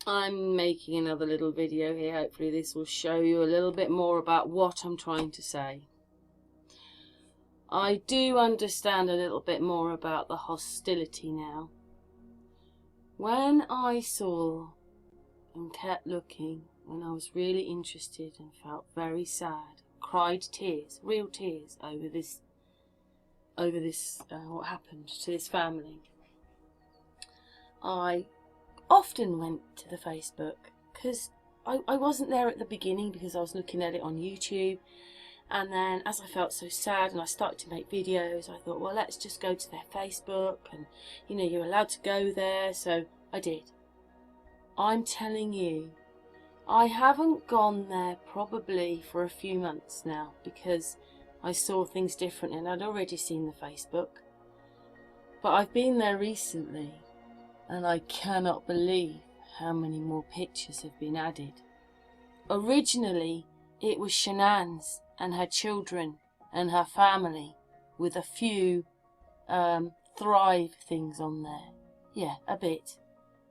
I'm making another little video here. Hopefully this will show you a little bit more about what I'm trying to say. I do understand a little bit more about the hostility now. When I saw and kept looking, when I was really interested and felt very sad, cried tears, real tears over this what happened to this family, I often went to the Facebook, because I wasn't there at the beginning because I was looking at it on YouTube, and then as I felt so sad and I started to make videos, I thought, well, let's just go to their Facebook, and you know, you're allowed to go there, so I did. I'm telling you, I haven't gone there probably for a few months now, because I saw things different and I'd already seen the Facebook, but I've been there recently and I cannot believe how many more pictures have been added. Originally it was Shanann's and her children and her family with a few Thrive things on there. Yeah, a bit.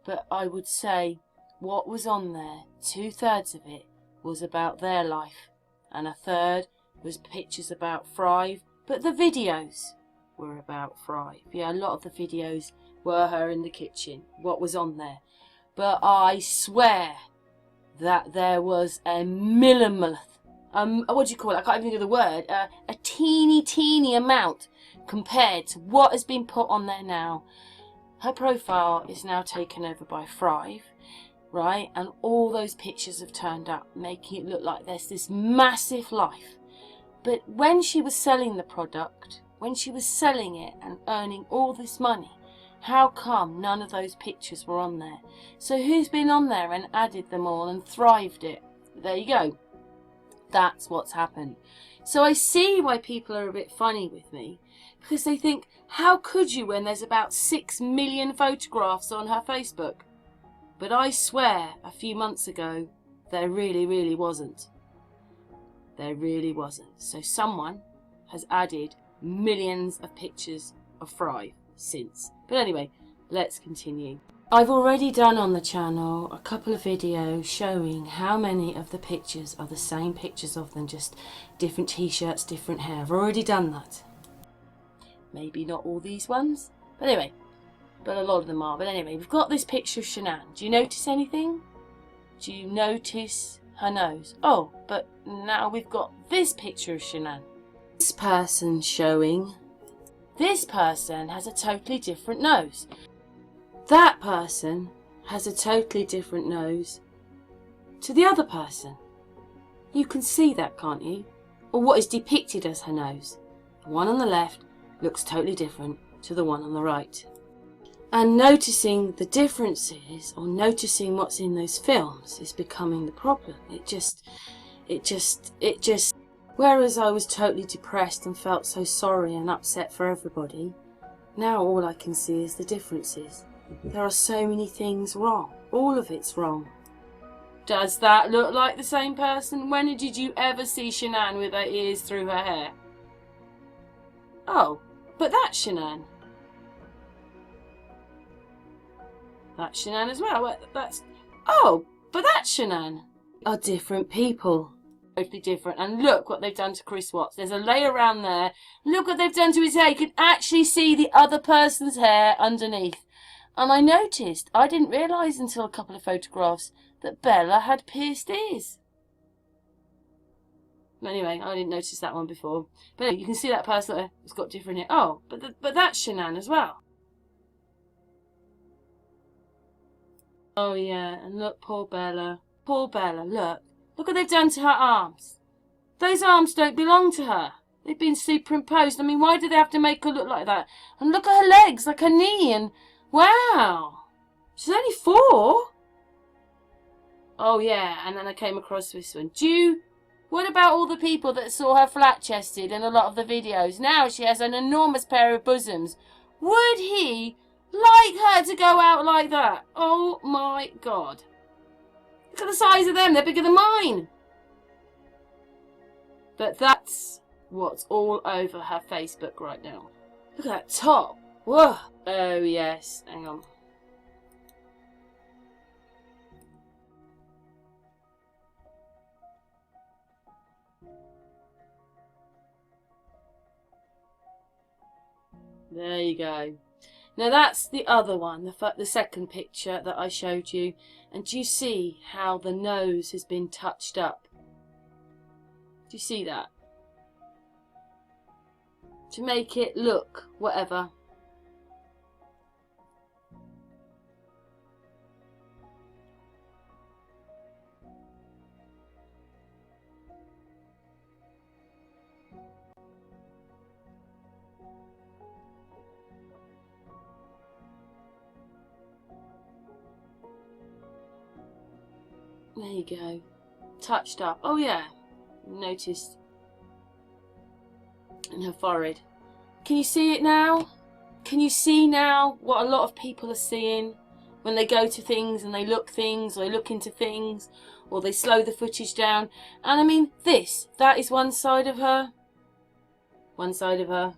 But I would say what was on there, 2/3 of it was about their life, and a third was pictures about Thrive, but the videos were about Thrive. Yeah, a lot of the videos were her in the kitchen, what was on there. But I swear that there was a millimetre, what do you call it? I can't even think of the word. A teeny amount compared to what has been put on there now. Her profile is now taken over by Thrive, right? And all those pictures have turned up, making it look like there's this massive life. But when she was selling the product, when she was selling it and earning all this money, how come none of those pictures were on there? So who's been on there and added them all and thrived it? There you go. That's what's happened. So I see why people are a bit funny with me, because they think, how could you when there's about 6 million photographs on her Facebook? But I swear a few months ago there really wasn't. There really wasn't. So someone has added millions of pictures of Thrive since. But anyway, let's continue. I've already done on the channel a couple of videos showing how many of the pictures are the same pictures of them, just different t-shirts, different hair. I've already done that. Maybe not all these ones, but anyway, but a lot of them are. But anyway, we've got this picture of Shanann. Do you notice anything? Do you notice her nose? Oh, but now we've got this picture of Shanann. This person showing, this person has a totally different nose. That person has a totally different nose to the other person. You can see that, can't you? Or what is depicted as her nose. The one on the left looks totally different to the one on the right. And noticing the differences, or noticing what's in those films, is becoming the problem. It just, whereas I was totally depressed and felt so sorry and upset for everybody, now all I can see is the differences. There are so many things wrong. All of it's wrong. Does that look like the same person? When did you ever see Shanann with her ears through her hair? Oh, but that's Shanann. That's Shanann as well. That's, oh, but that's Shanann. Are different people. Totally different. And look what they've done to Chris Watts. There's a layer around there. Look what they've done to his hair. You can actually see the other person's hair underneath. And I noticed, I didn't realise until a couple of photographs, that Bella had pierced ears. Anyway, I didn't notice that one before. But anyway, you can see that person has got different hair. Oh, but that's Shanann as well. Oh yeah, and look, poor Bella. Poor Bella, look. Look what they've done to her arms. Those arms don't belong to her. They've been superimposed. I mean, why do they have to make her look like that? And look at her legs, like her knee, and wow. She's only 4. Oh yeah, and then I came across this one. What about all the people that saw her flat-chested in a lot of the videos? Now she has an enormous pair of bosoms. Would he like her to go out like that? Oh my God. Look at the size of them. They're bigger than mine. But that's what's all over her Facebook right now. Look at that top. Whoa. Oh yes. Hang on. There you go. Now that's the other one, the second picture that I showed you. And do you see how the nose has been touched up? Do you see that? To make it look whatever. There you go. Touched up. Oh yeah. Noticed. In her forehead. Can you see it now? Can you see now what a lot of people are seeing when they go to things and they look things, or they look into things, or they slow the footage down? And I mean, that is one side of her. One side of her.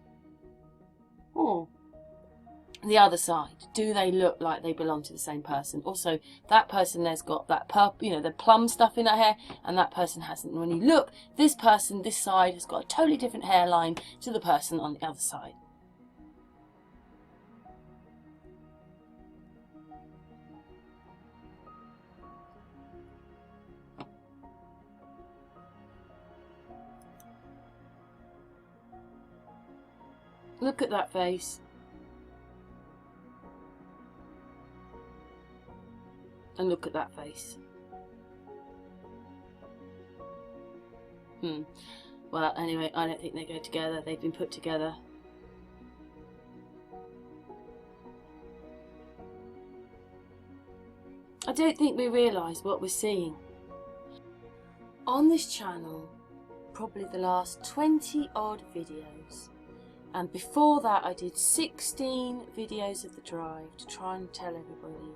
Oh. The other side, do they look like they belong to the same person? Also, that person there's got that purple, the plum stuff in her hair, and that person hasn't. When you look, this person, this side, has got a totally different hairline to the person on the other side. Look at that face. And look at that face. Well, anyway, I don't think they go together. They've been put together. I don't think we realise what we're seeing. On this channel, probably the last 20 odd videos. And before that I did 16 videos of the drive to try and tell everybody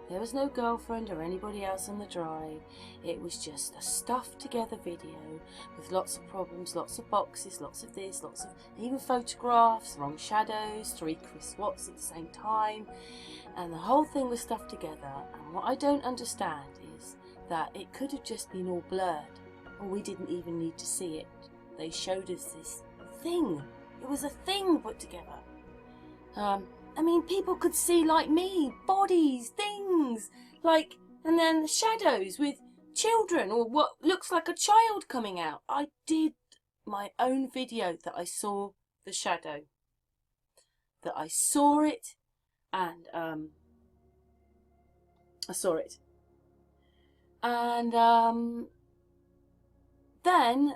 there was no girlfriend or anybody else on the drive. It was just a stuffed together video with lots of problems, lots of boxes, lots of this, lots of even photographs, wrong shadows, 3 Chris Watts at the same time. And the whole thing was stuffed together. And what I don't understand is that it could have just been all blurred, or we didn't even need to see it. They showed us this thing. It was a thing put together. I mean, people could see, like me, bodies, things, like, and then shadows with children, or what looks like a child coming out. I did my own video that I saw the shadow. That I saw it, and, I saw it. And, then...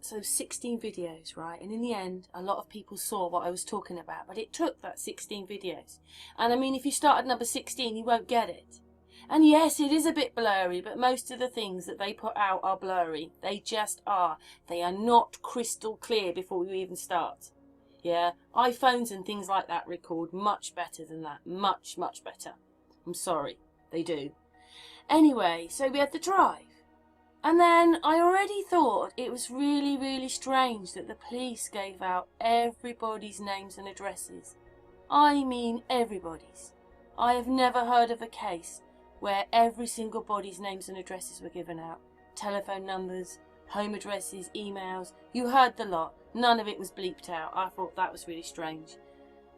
So 16 videos, right? And in the end, a lot of people saw what I was talking about. But it took that 16 videos. And I mean, if you start at number 16, you won't get it. And yes, it is a bit blurry, but most of the things that they put out are blurry. They just are. They are not crystal clear before you even start. Yeah? iPhones and things like that record much better than that. Much, much better. I'm sorry. They do. Anyway, so we had the drive. And then I already thought it was really, really strange that the police gave out everybody's names and addresses. I mean everybody's. I have never heard of a case where every single body's names and addresses were given out. Telephone numbers, home addresses, emails. You heard the lot. None of it was bleeped out. I thought that was really strange.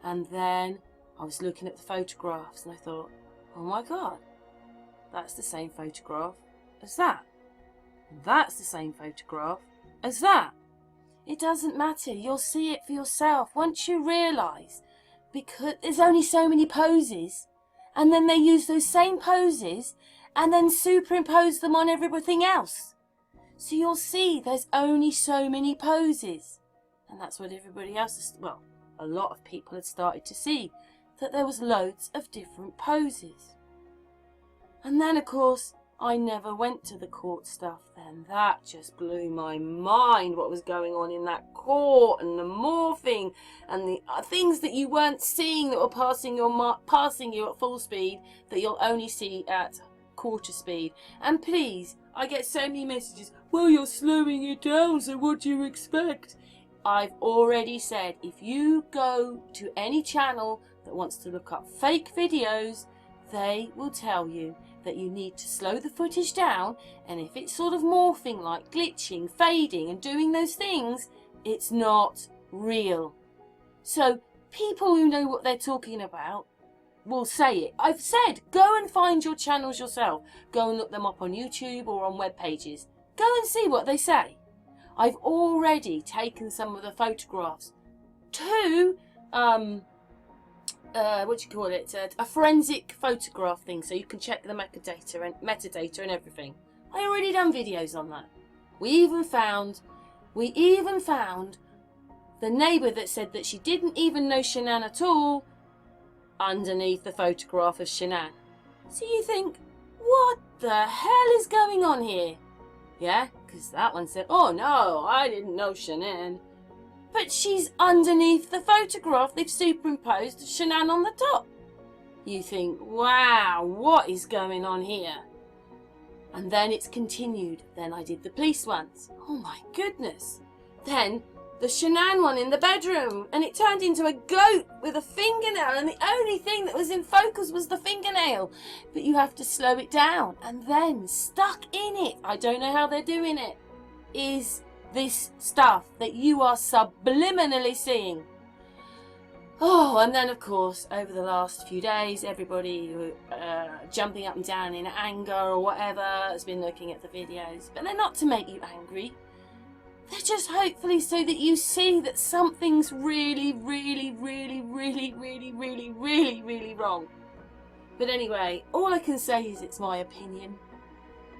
And then I was looking at the photographs and I thought, oh my God, that's the same photograph as that. That's the same photograph as that. It doesn't matter. You'll see it for yourself once you realise, because there's only so many poses, and then they use those same poses and then superimpose them on everything else. So you'll see there's only so many poses. And that's what everybody else is, well, a lot of people had started to see, that there was loads of different poses. And then, of course, I never went to the court stuff then. That just blew my mind, what was going on in that court, and the morphing, and the things that you weren't seeing that were passing you at full speed, that you'll only see at quarter speed. And please, I get so many messages, well, you're slowing it down, so what do you expect? I've already said, if you go to any channel that wants to look up fake videos, they will tell you that you need to slow the footage down, and if it's sort of morphing, like glitching, fading and doing those things, it's not real. So people who know what they're talking about will say it. I've said, go and find your channels yourself. Go and look them up on YouTube or on web pages. Go and see what they say. I've already taken some of the photographs to, what do you call it? A forensic photograph thing, so you can check the metadata and everything. I already done videos on that. We even found the neighbour that said that she didn't even know Shanann at all underneath the photograph of Shanann. So you think, what the hell is going on here? Yeah, because that one said, oh no, I didn't know Shanann. But she's underneath the photograph they've superimposed Shanann on the top. You think, wow, what is going on here? And then it's continued. Then I did the police ones. Oh my goodness. Then the Shanann one in the bedroom, and it turned into a goat with a fingernail, and the only thing that was in focus was the fingernail. But you have to slow it down, and then stuck in it, I don't know how they're doing it, is this stuff that you are subliminally seeing. Oh, and then of course over the last few days, everybody jumping up and down in anger or whatever has been looking at the videos, but they're not to make you angry. They're just hopefully so that you see that something's really wrong. But anyway, all I can say is it's my opinion.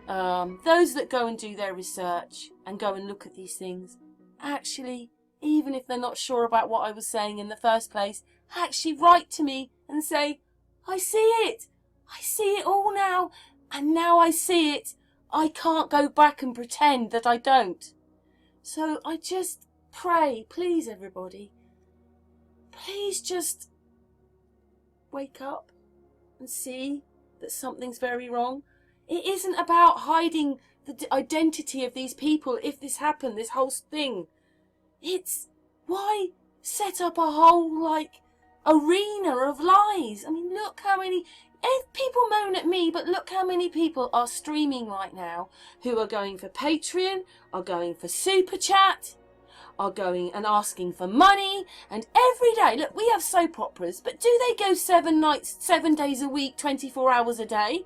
Those that go and do their research and go and look at these things, actually, even if they're not sure about what I was saying in the first place, actually write to me and say, I see it. I see it all now. And now I see it. I can't go back and pretend that I don't. So I just pray, please everybody, please just wake up and see that something's very wrong. It isn't about hiding the identity of these people if this happened, this whole thing. It's why set up a whole arena of lies. I mean, look how many people moan at me, but look how many people are streaming right now who are going for Patreon, are going for Super Chat, are going and asking for money, and every day, look, we have soap operas, but do they go 7 nights, 7 days a week, 24 hours a day?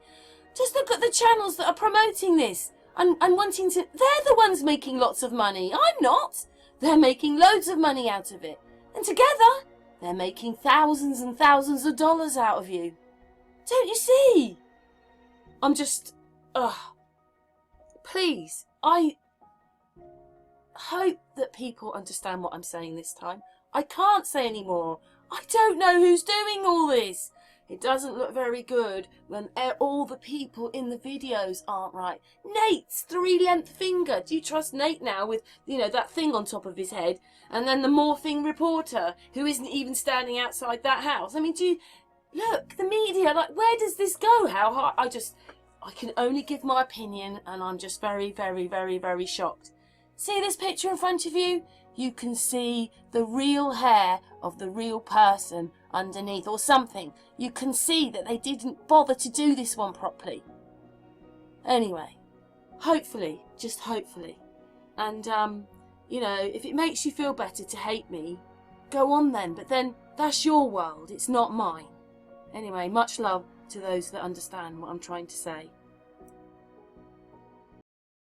Just look at the channels that are promoting this and wanting to, they're the ones making lots of money. I'm not. They're making loads of money out of it. And together, they're making thousands and thousands of dollars out of you. Don't you see? I'm just, please, I hope that people understand what I'm saying this time. I can't say any more. I don't know who's doing all this. It doesn't look very good when all the people in the videos aren't right. Nate's 3-length finger. Do you trust Nate now with, that thing on top of his head? And then the morphing reporter who isn't even standing outside that house. I mean, look, the media, where does this go? How hard? I can only give my opinion, and I'm just very, very, very, very shocked. See this picture in front of you? You can see the real hair of the real person underneath, or something. You can see that they didn't bother to do this one properly. Anyway, hopefully, just hopefully. And, if it makes you feel better to hate me, go on then. But then, that's your world. It's not mine. Anyway, much love to those that understand what I'm trying to say.